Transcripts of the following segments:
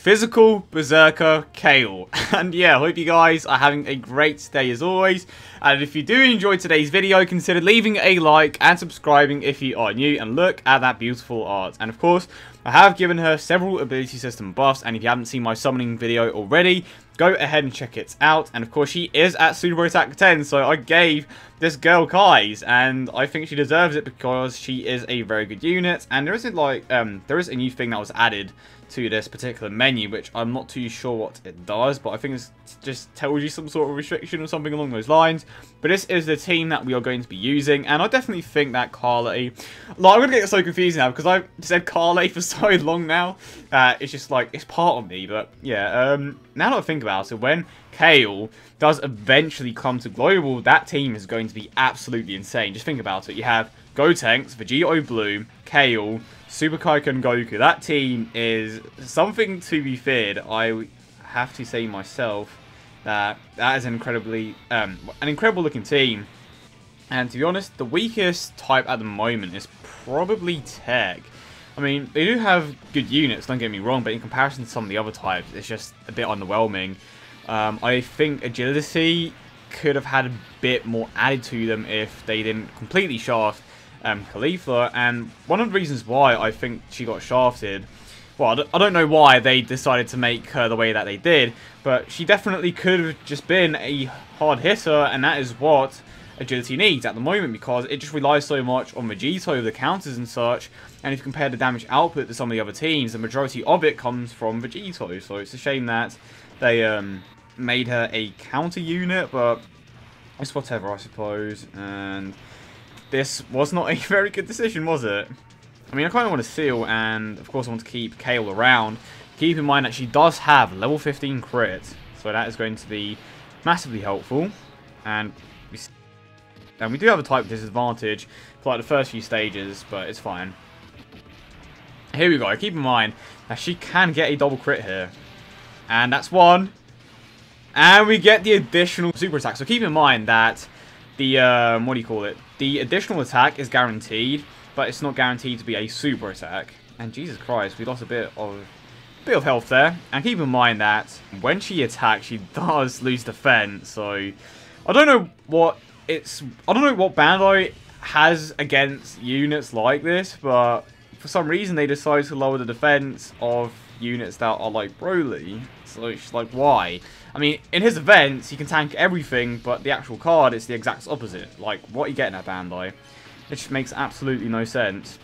Physical Berserker Kale. And yeah, I hope you guys are having a great day as always. And if you do enjoy today's video, consider leaving a like and subscribing if you are new. And look at that beautiful art. And of course, I have given her several ability system buffs. And if you haven't seen my summoning video already, go ahead and check it out. And of course, she is at Super Attack 10. So I gave this girl Kai's. And I think she deserves it because she is a very good unit. And there isn't like, there is a new thing that was added to this particular menu, which I'm not too sure what it does, but I think it just tells you some sort of restriction or something along those lines. But this is the team that we are going to be using, and I definitely think that Kale, like, I'm gonna get so confused now because I've said Kale for so long now. It's just like, it's part of me. But yeah, now that I think about it, when Kale does eventually come to global, that team is going to be absolutely insane. Just think about it. You have Gotenks, Vegito Blue, Kale, Super Kaiken Goku. That team is something to be feared. I have to say myself that that is an incredible looking team. And to be honest, the weakest type at the moment is probably Tech. I mean, they do have good units, don't get me wrong, but in comparison to some of the other types, it's just a bit underwhelming. I think Agility could have had a bit more added to them if they didn't completely shaft Khalifa, and one of the reasons why I think she got shafted, well, I don't know why they decided to make her the way that they did, but she definitely could have just been a hard hitter, and that is what Agility needs at the moment, because it just relies so much on Vegito, the counters and such, and if you compare the damage output to some of the other teams, the majority of it comes from Vegito, so it's a shame that they made her a counter unit, but it's whatever, I suppose. And this was not a very good decision, was it? I mean, I kind of want to seal, and of course I want to keep Kale around. Keep in mind that she does have level 15 crit, so that is going to be massively helpful. And we do have a type disadvantage for like the first few stages, but it's fine. Here we go. Keep in mind that she can get a double crit here. And that's one. And we get the additional super attack. So keep in mind that the, what do you call it? The additional attack is guaranteed, but it's not guaranteed to be a super attack. And Jesus Christ, we lost a bit of health there. And keep in mind that when she attacks, she does lose defense. So I don't know what Bandai has against units like this, but for some reason they decide to lower the defense of units that are like Broly. So it's like, why? I mean, in his events, he can tank everything, but the actual card is the exact opposite. Like, what are you getting at, Bandai? It just makes absolutely no sense.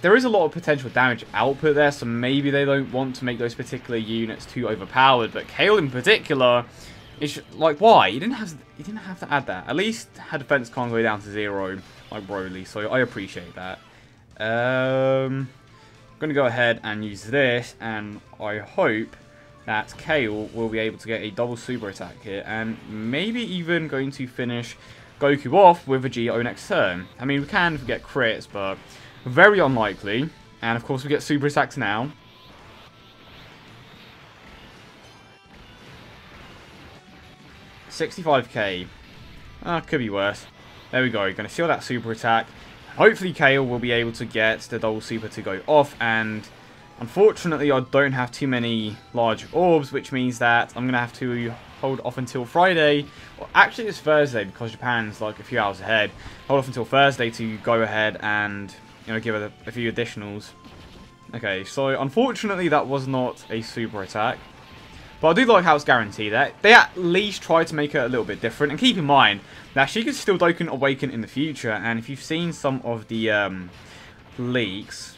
There is a lot of potential damage output there, so maybe they don't want to make those particular units too overpowered. But Kale in particular, it's like, why? You didn't have to add that. At least her defense can't go down to 0 like Broly, so I appreciate that. I'm gonna go ahead and use this, and I hope that Kale will be able to get a double super attack here, and maybe even going to finish Goku off with a Vegito next turn. I mean, we can get crits, but very unlikely. And of course, we get super attacks now. $65k. Could be worse. There we go. Going to seal that super attack. Hopefully, Kale will be able to get the double super to go off, and unfortunately, I don't have too many large orbs, which means that I'm going to have to hold off until Friday. Well, actually, it's Thursday because Japan's like a few hours ahead. Hold off until Thursday to go ahead and, you know, give it a few additionals. Okay, so unfortunately, that was not a super attack. But I do like how it's guaranteed that they at least try to make it a little bit different. And keep in mind that she could still Dokkan Awaken in the future. And if you've seen some of the leaks,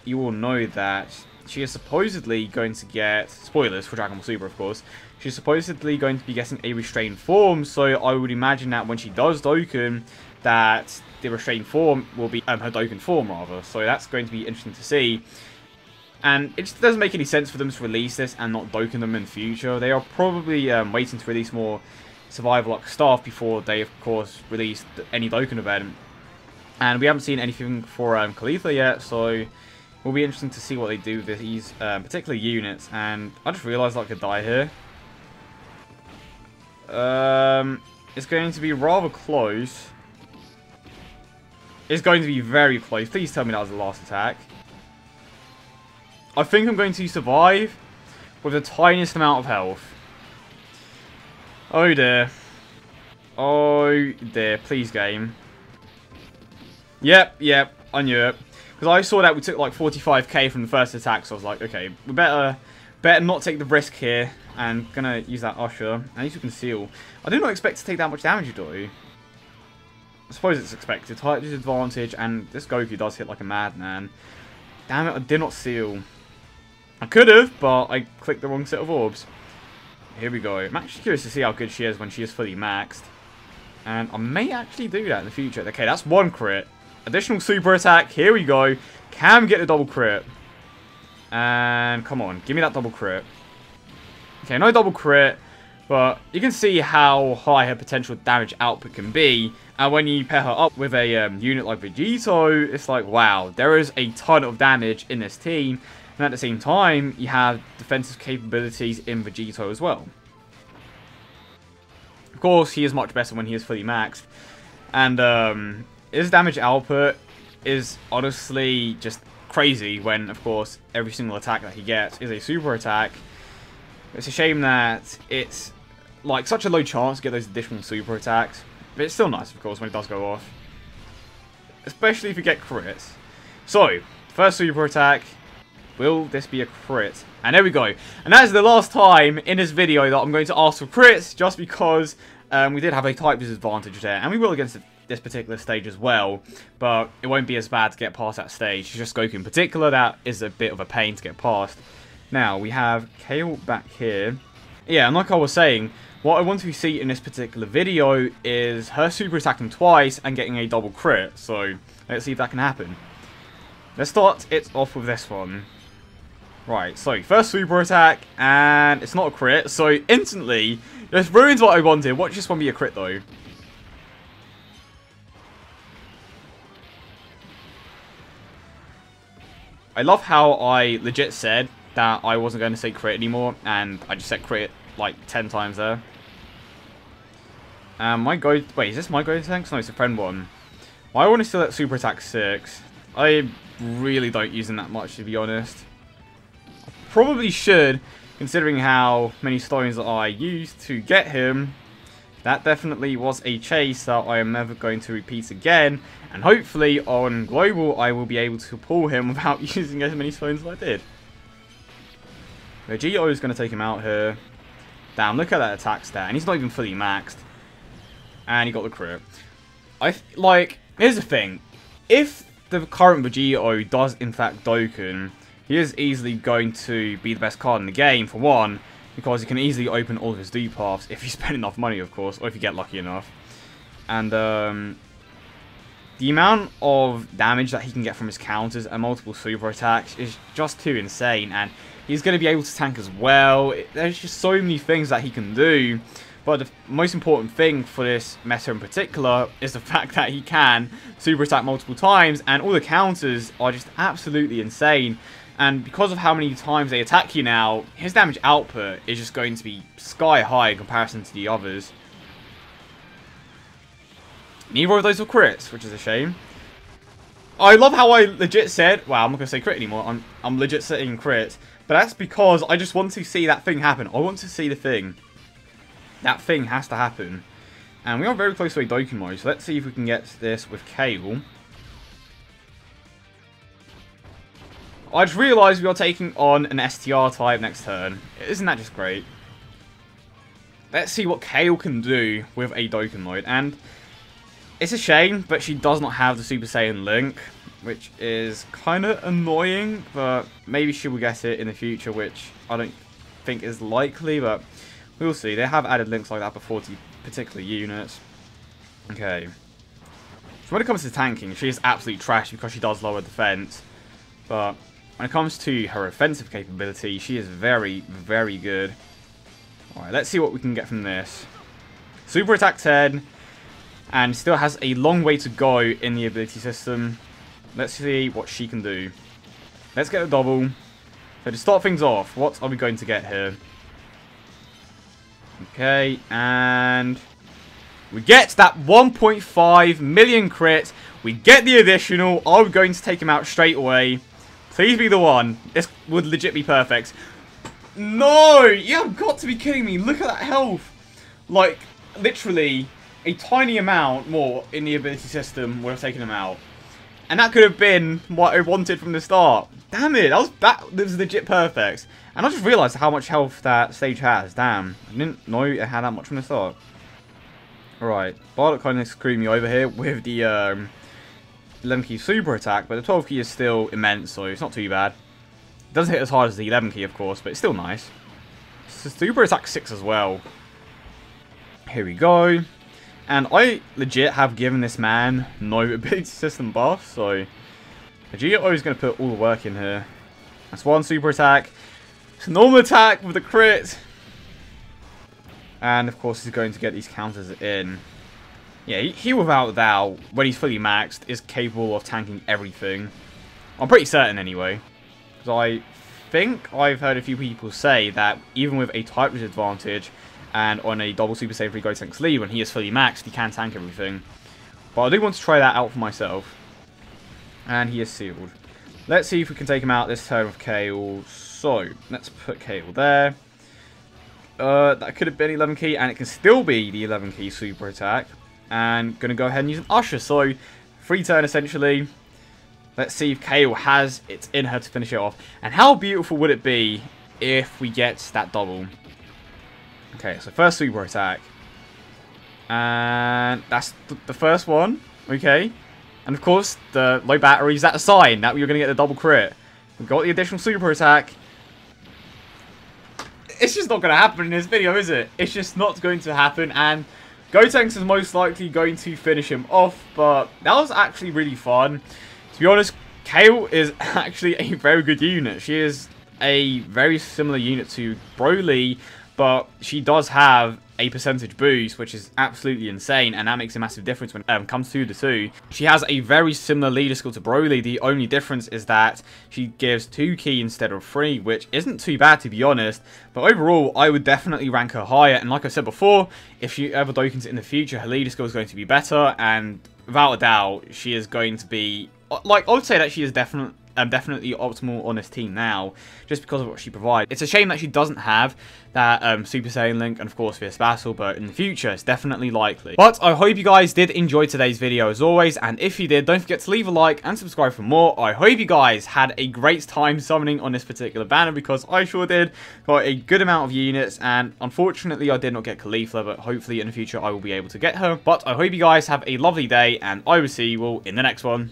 you will know that she is supposedly going to get, spoilers for Dragon Ball Super of course, she's supposedly going to be getting a restrained form, so I would imagine that when she does Dokkan, that the restrained form will be her Dokkan form rather, so that's going to be interesting to see. And it just doesn't make any sense for them to release this and not Dokkan them in the future. They are probably waiting to release more survival like stuff before they of course release any Dokkan event. And we haven't seen anything for Khalifa yet, so it will be interesting to see what they do with these particular units. And I just realised I could die here. It's going to be rather close. It's going to be very close. Please tell me that was the last attack. I think I'm going to survive. with the tiniest amount of health. Oh dear. Oh dear. Please, game. Yep, I knew it. Because I saw that we took like 45k from the first attack, so I was like, okay, we better not take the risk here. And gonna use that Usher. I need to conceal. I did not expect to take that much damage, though. I suppose it's expected. Height disadvantage, and this Goku does hit like a madman. Damn it, I did not seal. I could have, but I clicked the wrong set of orbs. Here we go. I'm actually curious to see how good she is when she is fully maxed. And I may actually do that in the future. Okay, that's one crit. Additional super attack. Here we go. Can we get the double crit? And come on, give me that double crit. Okay, no double crit, but you can see how high her potential damage output can be. And when you pair her up with a unit like Vegito, it's like, wow, there is a ton of damage in this team. And at the same time, you have defensive capabilities in Vegito as well. Of course, he is much better when he is fully maxed. And his damage output is honestly just crazy when, of course, every single attack that he gets is a super attack. It's a shame that it's like such a low chance to get those additional super attacks. But it's still nice, of course, when it does go off. Especially if you get crits. So, first super attack. Will this be a crit? And there we go. And that is the last time in this video that I'm going to ask for crits, just because we did have a type disadvantage there. And we will against this particular stage as well. But it won't be as bad to get past that stage. It's just Goku in particular that is a bit of a pain to get past. Now, we have Kale back here. Yeah, and like I was saying, what I want to see in this particular video is her super attacking twice and getting a double crit. So, let's see if that can happen. Let's start it off with this one. Right, so first super attack, and it's not a crit, so instantly, this ruins what I wanted. Watch this one be a crit though. I love how I legit said that I wasn't going to say crit anymore, and I just said crit like 10 times there. Wait, is this my go tanks? No, it's a friend one. Why want to still at super attack 6? I really don't use them that much, to be honest. Probably should, considering how many stones that I used to get him. That definitely was a chase that I am never going to repeat again. And hopefully on Global I will be able to pull him without using as many stones as I did. Vegito is going to take him out here. Damn, look at that attack stat. And he's not even fully maxed. And he got the crit. Here's the thing. If the current Vegito does in fact Dokkan, he is easily going to be the best card in the game, for one, because he can easily open all of his D paths, if you spend enough money, of course, or if you get lucky enough. And the amount of damage that he can get from his counters and multiple super attacks is just too insane, and he's going to be able to tank as well. There's just so many things that he can do. But the most important thing for this meta in particular is the fact that he can super attack multiple times, and all the counters are just absolutely insane. And because of how many times they attack you now, his damage output is just going to be sky high in comparison to the others. Neither of those were crits, which is a shame. I love how I legit said, wow, I'm not going to say crit anymore, I'm legit saying crit. But that's because I just want to see that thing happen. I want to see the thing. That thing has to happen. And we are very close to a Dokkan mode, so let's see if we can get this with Kale. I just realised we are taking on an STR type next turn. Isn't that just great? Let's see what Kale can do with a Dokkan mode. And it's a shame, but she does not have the Super Saiyan link, which is kind of annoying, but maybe she will get it in the future, which I don't think is likely, but we'll see. They have added links like that before to particular units. Okay. So when it comes to tanking, she is absolute trash because she does lower defense, but when it comes to her offensive capability, she is very, very good. Alright, let's see what we can get from this. Super attack 10, and still has a long way to go in the ability system. Let's see what she can do. Let's get a double. So to start things off, what are we going to get here? Okay, and we get that 1.5 million crit. We get the additional. Are we going to take him out straight away? Please be the one. This would legit be perfect. No! You have got to be kidding me. Look at that health. Like, literally, a tiny amount more in the ability system would have taken him out. And that could have been what I wanted from the start. Damn it, that was legit perfect. And I just realised how much health that stage has. Damn, I didn't know it had that much from the start. Alright, Bardock kind of screwed me over here with the 11 key super attack, but the 12 key is still immense, so it's not too bad. It doesn't hit as hard as the 11 key, of course, but it's still nice. So super attack 6 as well. Here we go. And I legit have given this man no ability system buff, so Vegeta is going to put all the work in here. That's one super attack. It's a normal attack with a crit. And of course he's going to get these counters in. Yeah, he without a doubt, when he's fully maxed, is capable of tanking everything. I'm pretty certain anyway. Because I think I've heard a few people say that even with a type disadvantage and on a double Super Saiyan 3 Gotenks lead, when he is fully maxed, he can tank everything. But I do want to try that out for myself. And he is sealed. Let's see if we can take him out this turn with Kale. So, let's put Kale there. That could have been 11 key, and it can still be the 11 key super attack. And going to go ahead and use an Usher. So, free turn essentially. Let's see if Kale has it in her to finish it off. And how beautiful would it be if we get that double? Okay, so first super attack. And that's the first one. Okay. And of course, the low battery is that a sign that you're going to get the double crit. We've got the additional super attack. It's just not going to happen in this video, is it? It's just not going to happen. And Gotenks is most likely going to finish him off. But that was actually really fun. To be honest, Kale is actually a very good unit. She is a very similar unit to Broly, but she does have a percentage boost, which is absolutely insane, and that makes a massive difference when it comes to the two. She has a very similar leader skill to Broly. The only difference is that she gives 2 key instead of 3, which isn't too bad to be honest. But overall, I would definitely rank her higher, and like I said before, if she ever Dokkans in the future, her leader skill is going to be better, and without a doubt, she is going to be, like, I would say that she is definitely optimal on this team now, just because of what she provides. It's a shame that she doesn't have that Super Saiyan link, and of course this battle, but in the future it's definitely likely. But I hope you guys did enjoy today's video as always, and if you did, don't forget to leave a like and subscribe for more. I hope you guys had a great time summoning on this particular banner, because I sure did. Got a good amount of units, and unfortunately I did not get Khalifa, but hopefully in the future I will be able to get her. But I hope you guys have a lovely day, and I will see you all in the next one.